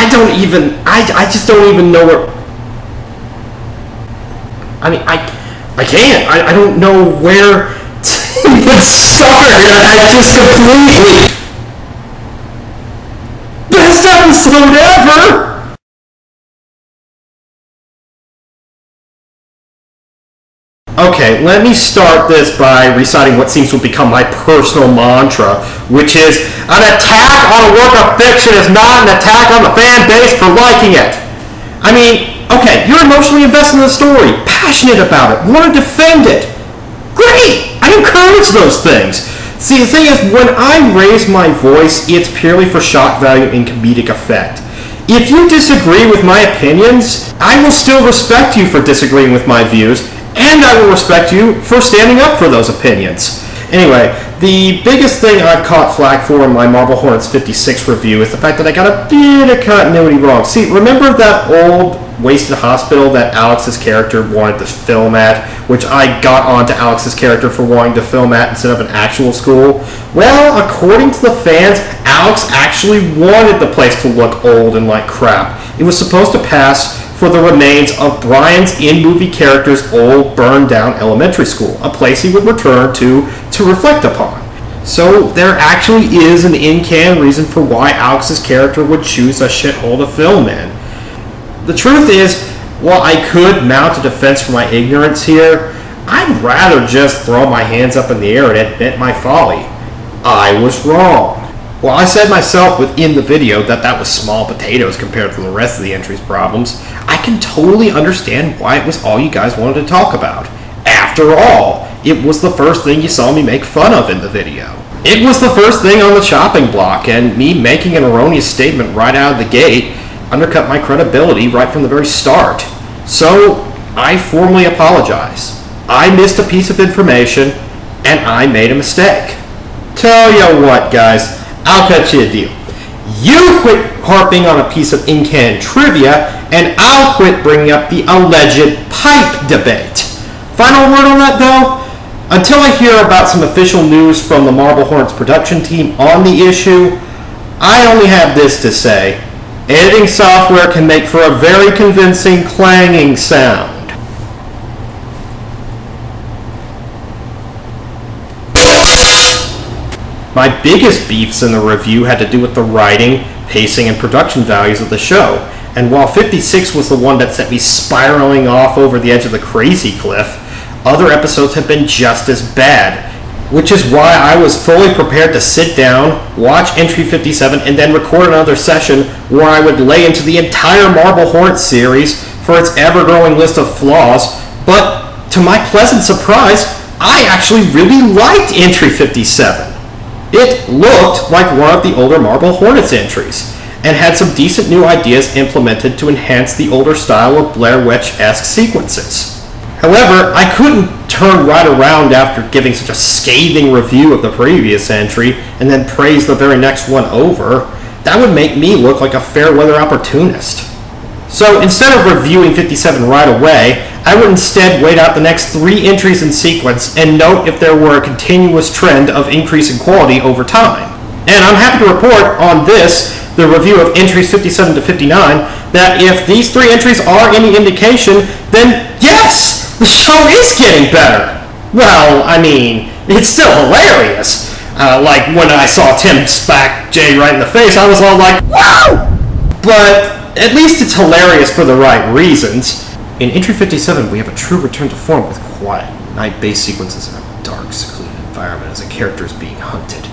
I just don't even know where... I mean, I can't. I don't know where to even start. I just completely... Best episode ever! Okay, let me start this by reciting what seems to have become my personal mantra, which is, an attack on a work of fiction is not an attack on the fan base for liking it. I mean, okay, you're emotionally invested in the story, passionate about it, want to defend it. Great! I encourage those things. See, the thing is, when I raise my voice, it's purely for shock value and comedic effect. If you disagree with my opinions, I will still respect you for disagreeing with my views, and I will respect you for standing up for those opinions. Anyway, the biggest thing I've caught flack for in my Marble Hornets 56 review is the fact that I got a bit of continuity wrong. See, remember that old wasted hospital that Alex's character wanted to film at, which I got onto Alex's character for wanting to film at instead of an actual school? Well, according to the fans, Alex actually wanted the place to look old and like crap. It was supposed to pass for the remains of Brian's in-movie character's old, burned-down elementary school, a place he would return to reflect upon. So there actually is an in-canon reason for why Alex's character would choose a shithole to film in. The truth is, while I could mount a defense for my ignorance here, I'd rather just throw my hands up in the air and admit my folly. I was wrong. While I said myself within the video that was small potatoes compared to the rest of the entry's problems, I can totally understand why it was all you guys wanted to talk about. After all, it was the first thing you saw me make fun of in the video. It was the first thing on the chopping block, and me making an erroneous statement right out of the gate undercut my credibility right from the very start. So, I formally apologize. I missed a piece of information, and I made a mistake. Tell you what, guys, I'll cut you a deal. You quit harping on a piece of in-canon trivia, and I'll quit bringing up the alleged pipe debate. Final word on that, though? Until I hear about some official news from the Marble Hornets production team on the issue, I only have this to say. Editing software can make for a very convincing clanging sound. My biggest beefs in the review had to do with the writing, pacing, and production values of the show, and while 56 was the one that sent me spiraling off over the edge of the crazy cliff, other episodes have been just as bad, which is why I was fully prepared to sit down, watch Entry 57, and then record another session where I would lay into the entire Marble Hornets series for its ever-growing list of flaws, but to my pleasant surprise, I actually really liked Entry 57. It looked like one of the older Marble Hornets entries, and had some decent new ideas implemented to enhance the older style of Blair Witch-esque sequences. However, I couldn't turn right around after giving such a scathing review of the previous entry and then praise the very next one over. That would make me look like a fair-weather opportunist. So instead of reviewing 57 right away, I would instead wait out the next 3 entries in sequence and note if there were a continuous trend of increasing quality over time. And I'm happy to report on this, the review of entries 57 to 59, that if these 3 entries are any indication, then yes, the show is getting better. Well, I mean, it's still hilarious. Like when I saw Tim smack Jay right in the face, I was all like, wow! But at least it's hilarious for the right reasons. In Entry 57, we have a true return to form with quiet, night-based sequences in a dark, secluded environment as a character is being hunted,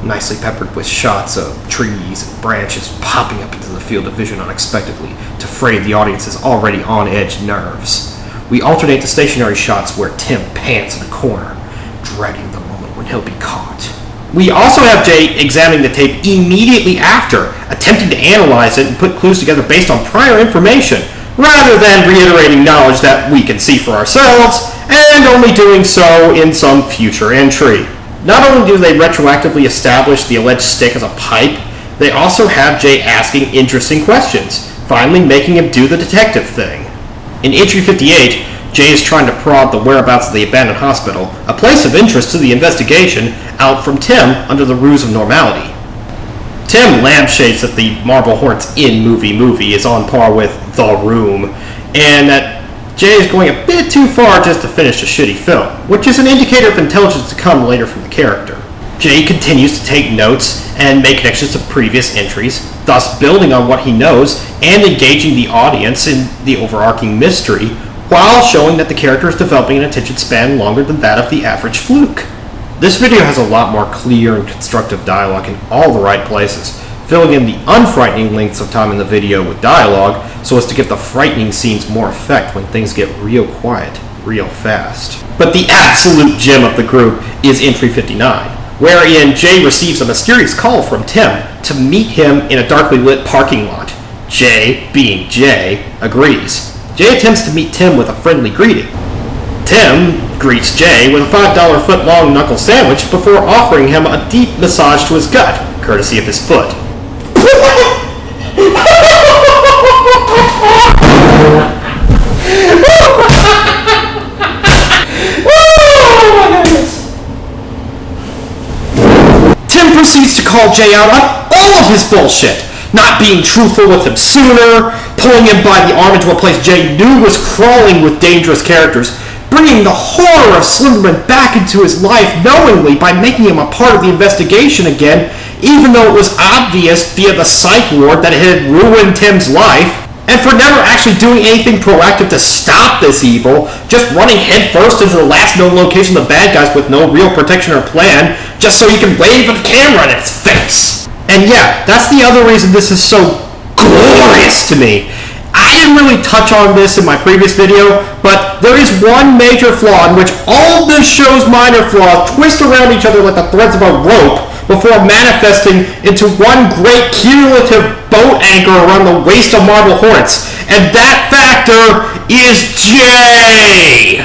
nicely peppered with shots of trees and branches popping up into the field of vision unexpectedly to fray the audience's already on-edge nerves. We alternate the stationary shots where Tim pants in a corner, dreading the moment when he'll be caught. We also have Jay examining the tape immediately after, attempting to analyze it and put clues together based on prior information, rather than reiterating knowledge that we can see for ourselves, and only doing so in some future entry. Not only do they retroactively establish the alleged stick as a pipe, they also have Jay asking interesting questions, finally making him do the detective thing. In Entry 58, Jay is trying to prod the whereabouts of the abandoned hospital, a place of interest to the investigation, out from Tim under the ruse of normality. Tim lampshades that the Marble Hornets in movie is on par with The Room, and that Jay is going a bit too far just to finish a shitty film, which is an indicator of intelligence to come later from the character. Jay continues to take notes and make connections to previous entries, thus building on what he knows and engaging the audience in the overarching mystery, while showing that the character is developing an attention span longer than that of the average fluke. This video has a lot more clear and constructive dialogue in all the right places, filling in the unfrightening lengths of time in the video with dialogue so as to give the frightening scenes more effect when things get real quiet, real fast. But the absolute gem of the group is entry 59, wherein Jay receives a mysterious call from Tim to meet him in a darkly lit parking lot. Jay, being Jay, agrees. Jay attempts to meet Tim with a friendly greeting. Tim greets Jay with a $5 foot-long knuckle sandwich before offering him a deep massage to his gut, courtesy of his foot. Tim proceeds to call Jay out on all of his bullshit, not being truthful with him sooner, pulling him by the arm into a place Jay knew was crawling with dangerous characters, bringing the horror of Slenderman back into his life knowingly by making him a part of the investigation again, even though it was obvious via the psych ward that it had ruined Tim's life, and for never actually doing anything proactive to stop this evil, just running headfirst into the last known location of the bad guys with no real protection or plan, just so he can wave a camera in its face. And yeah, that's the other reason this is so glorious to me. I didn't really touch on this in my previous video, but there is one major flaw in which all of this show's minor flaws twist around each other like the threads of a rope before manifesting into one great cumulative boat anchor around the waist of Marble Hornets, and that factor is Jay!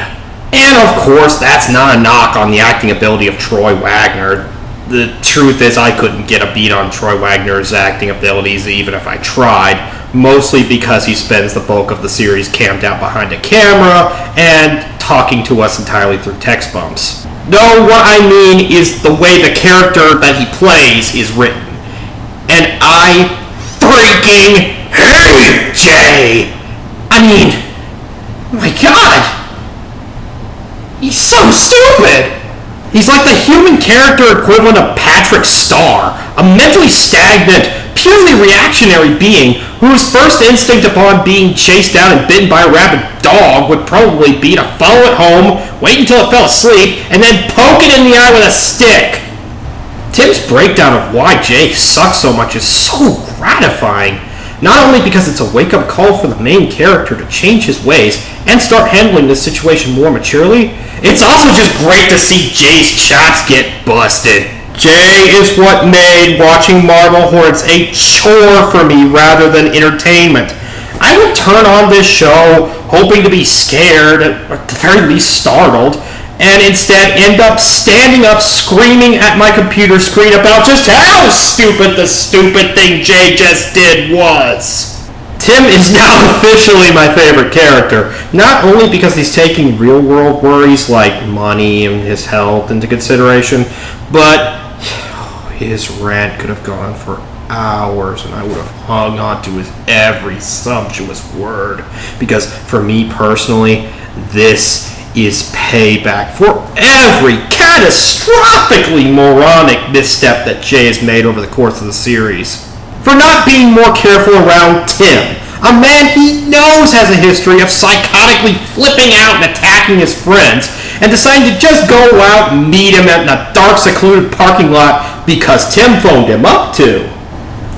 And of course, that's not a knock on the acting ability of Troy Wagner. The truth is, I couldn't get a beat on Troy Wagner's acting abilities even if I tried, mostly because he spends the bulk of the series camped out behind a camera and talking to us entirely through text bumps. No, what I mean is the way the character that he plays is written. And I freaking hate Jay! I mean, my god! He's so stupid! He's like the human character equivalent of Patrick Starr, a mentally stagnant, purely reactionary being whose first instinct upon being chased down and bitten by a rabid dog would probably be to follow it home, wait until it fell asleep, and then poke it in the eye with a stick. Tim's breakdown of why Jay sucks so much is so gratifying, not only because it's a wake-up call for the main character to change his ways and start handling this situation more maturely, it's also just great to see Jay's chops get busted. Jay is what made watching Marble Hornets a chore for me rather than entertainment. I would turn on this show hoping to be scared, or at the very least startled, and instead end up standing up screaming at my computer screen about just how stupid the stupid thing Jay just did was. Tim is now officially my favorite character, not only because he's taking real-world worries like money and his health into consideration, but his rant could have gone for hours and I would have hung on to his every sumptuous word, because for me personally, this is payback for every catastrophically moronic misstep that Jay has made over the course of the series. For not being more careful around Tim, a man he knows has a history of psychotically flipping out and attacking his friends, and deciding to just go out and meet him in a dark, secluded parking lot because Tim phoned him up to.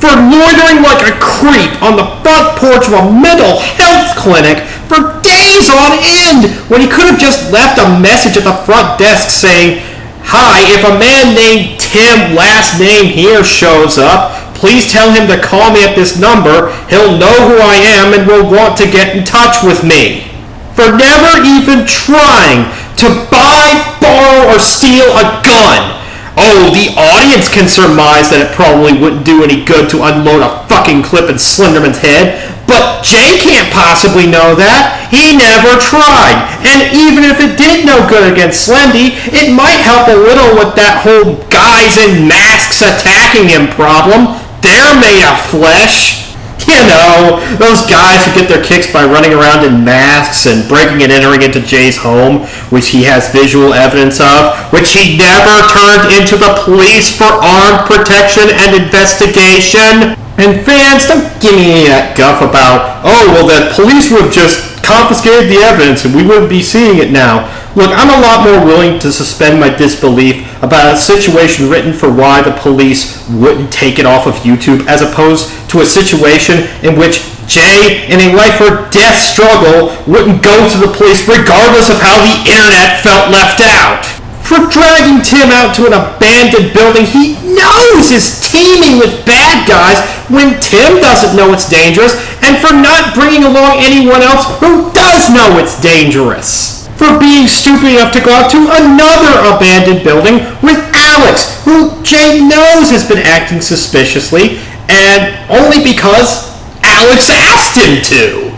For loitering like a creep on the front porch of a mental health clinic for days on end when he could have just left a message at the front desk saying, "Hi, if a man named Tim, last name here, shows up, please tell him to call me at this number. He'll know who I am and will want to get in touch with me." For never even trying to buy, borrow, or steal a gun. Oh, the audience can surmise that it probably wouldn't do any good to unload a fucking clip in Slenderman's head, but Jay can't possibly know that. He never tried. And even if it did no good against Slendy, it might help a little with that whole guys in masks attacking him problem. they're made of flesh. You know, those guys who get their kicks by running around in masks and breaking and entering into Jay's home, which he has visual evidence of, which he never turned into the police for armed protection and investigation. And fans, don't give me any of that guff about, oh, well, the police would have just confiscated the evidence and we wouldn't be seeing it now. Look, I'm a lot more willing to suspend my disbelief about a situation written for why the police wouldn't take it off of YouTube as opposed to a situation in which Jay, in a life or death struggle, wouldn't go to the police regardless of how the internet felt left out. For dragging Tim out to an abandoned building he knows is teeming with bad guys when Tim doesn't know it's dangerous, and for not bringing along anyone else who does know it's dangerous. For being stupid enough to go out to another abandoned building with Alex, who Jay knows has been acting suspiciously, and only because Alex asked him to.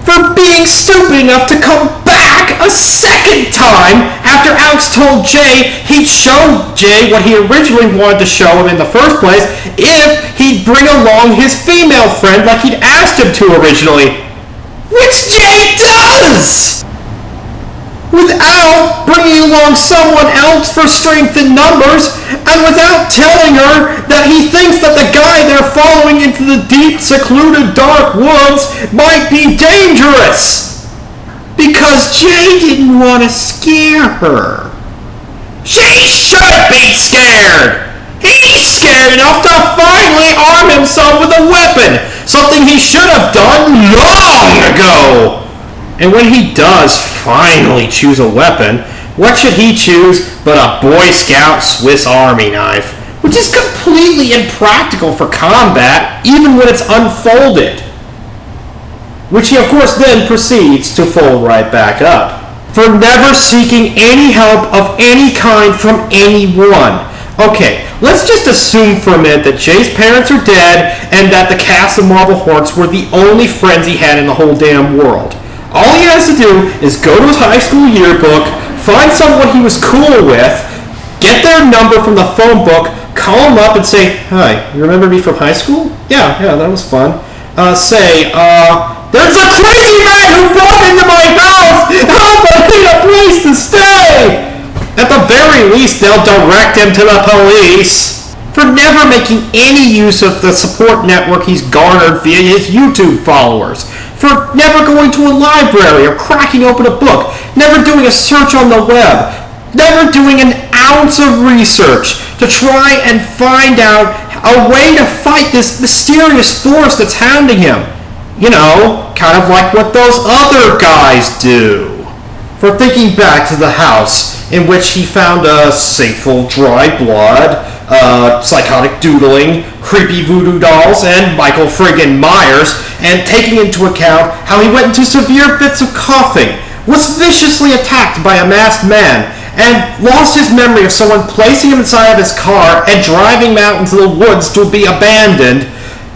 For being stupid enough to come back a second time after Alex told Jay he'd show Jay what he originally wanted to show him in the first place if he'd bring along his female friend like he'd asked him to originally. Which Jay does! Without bringing along someone else for strength in numbers, and without telling her that he thinks that the guy they're following into the deep, secluded, dark woods might be dangerous. Because Jay didn't want to scare her. She should be scared! He's scared enough to finally arm himself with a weapon, something he should have done long ago! And when he does finally choose a weapon, what should he choose but a Boy Scout Swiss Army knife, which is completely impractical for combat, even when it's unfolded. Which he of course then proceeds to fold right back up. For never seeking any help of any kind from anyone. Okay, let's just assume for a minute that Jay's parents are dead and that the cast of Marble Hornets were the only friends he had in the whole damn world. All he has to do is go to his high school yearbook, find someone he was cool with, get their number from the phone book, call him up and say, "Hi, you remember me from high school? Yeah, that was fun. There's a crazy man who broke into my house! Help, I need a place to stay!" At the very least, they'll direct him to the police. For never making any use of the support network he's garnered via his YouTube followers. For never going to a library or cracking open a book, never doing a search on the web, never doing an ounce of research to try and find out a way to fight this mysterious force that's hounding him. You know, kind of like what those other guys do. For thinking back to the house in which he found a sink full of dry blood, psychotic doodling, creepy voodoo dolls, and Michael friggin' Myers, and taking into account how he went into severe fits of coughing, was viciously attacked by a masked man, and lost his memory of someone placing him inside of his car and driving him out into the woods to be abandoned,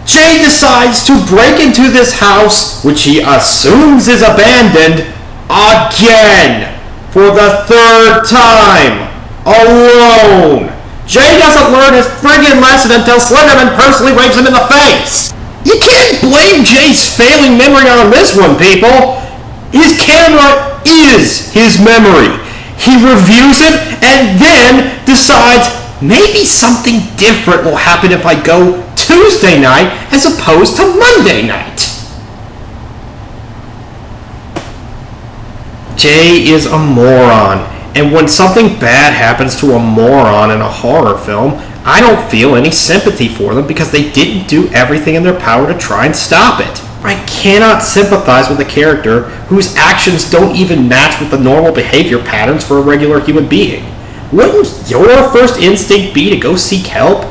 Jay decides to break into this house, which he assumes is abandoned, again! For the third time! Alone! Jay doesn't learn his friggin' lesson until Slenderman personally waves him in the face! You can't blame Jay's failing memory on this one, people! His camera is his memory. He reviews it and then decides maybe something different will happen if I go Tuesday night as opposed to Monday night. Jay is a moron, and when something bad happens to a moron in a horror film, I don't feel any sympathy for them because they didn't do everything in their power to try and stop it. I cannot sympathize with a character whose actions don't even match with the normal behavior patterns for a regular human being. Wouldn't your first instinct be to go seek help?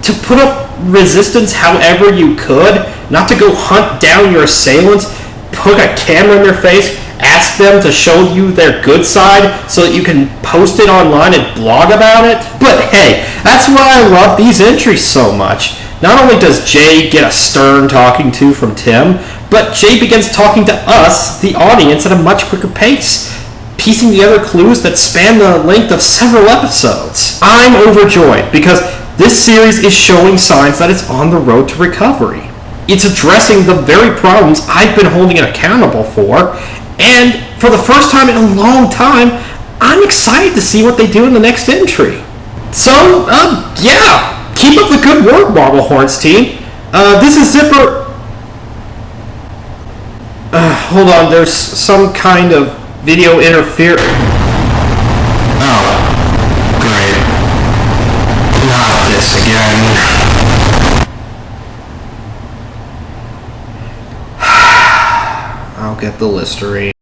To put up resistance however you could? Not to go hunt down your assailants, put a camera in their face, ask them to show you their good side so that you can post it online and blog about it? But hey, that's why I love these entries so much. Not only does Jay get a stern talking to from Tim, but Jay begins talking to us, the audience, at a much quicker pace, piecing together clues that span the length of several episodes. I'm overjoyed because this series is showing signs that it's on the road to recovery. It's addressing the very problems I've been holding it accountable for, and for the first time in a long time, I'm excited to see what they do in the next entry. So, yeah, keep up the good work, Marble Hornets team. This is Zipper... hold on, there's some kind of video interference. Oh, great. Not this again. I'll get the Listerine.